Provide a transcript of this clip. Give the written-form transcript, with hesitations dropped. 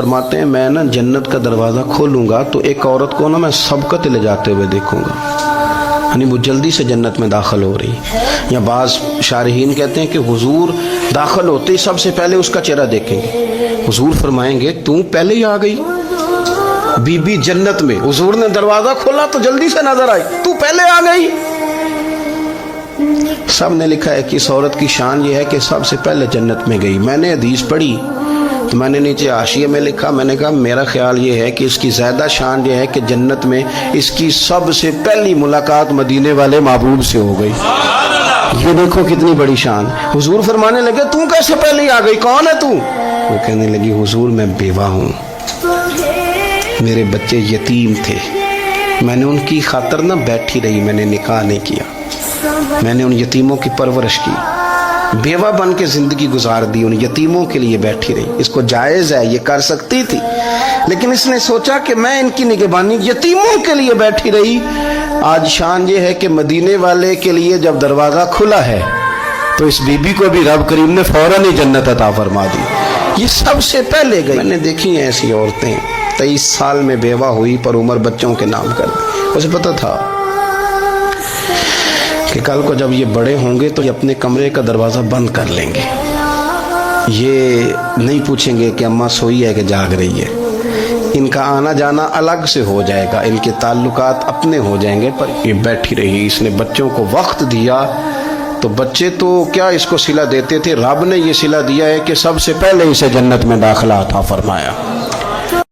फरमाते हैं मैं ना जन्नत का दरवाज़ा खोलूँगा तो एक औरत को ना मैं सबकत ले जाते हुए देखूँगा, यानी वो जल्दी से जन्नत में दाखिल हो रही। या बाज़ शारहीन कहते हैं कि हुजूर दाखिल होते ही सबसे पहले उसका चेहरा देखेंगे। हुजूर फरमाएंगे तू पहले ही आ गई, बीबी जन्नत में, हुजूर ने दरवाज़ा खोला तो जल्दी से नजर आई, तू पहले आ गई। सब ने लिखा है कि इस औरत की शान ये है कि सबसे पहले जन्नत में गई। मैंने हदीस पढ़ी तो मैंने नीचे हाशिए में लिखा, मैंने कहा मेरा ख्याल ये है कि इसकी ज़्यादा शान ये है कि जन्नत में इसकी सबसे पहली मुलाकात मदीने वाले महबूब से हो गई। ये देखो कितनी बड़ी शान। हुजूर फरमाने लगे तू कैसे पहले आ गई, कौन है तू? वो कहने लगी हुजूर मैं बेवा हूँ, मेरे बच्चे यतीम थे, मैंने उनकी खातर ना बैठी रही, मैंने निकाह नहीं किया, मैंने उन यतीमों की परवरिश की, बेवा बन के जिंदगी गुजार दी, उन यतीमों के लिए बैठी रही। इसको जायज़ है, ये कर सकती थी, लेकिन इसने सोचा कि मैं इनकी निगहबानी यतीमों के लिए बैठी रही। आज शान ये है कि मदीने वाले के लिए जब दरवाज़ा खुला है तो इस बीबी को भी रब करीम ने फौरन ही जन्नत अता फरमा दी। ये सबसे पहले गई। मैंने देखी हैं ऐसी औरतें 23 साल में बेवा हुई पर उम्र बच्चों के नाम कर दी। उसे पता था कि कल को जब ये बड़े होंगे तो ये अपने कमरे का दरवाज़ा बंद कर लेंगे, ये नहीं पूछेंगे कि अम्मा सोई है कि जाग रही है, इनका आना जाना अलग से हो जाएगा, इनके ताल्लुकात अपने हो जाएंगे। पर ये बैठी रही, इसने बच्चों को वक्त दिया तो बच्चे तो क्या इसको सिला देते थे, रब ने ये सिला दिया है कि सबसे पहले इसे जन्नत में दाखिला अता फरमाया।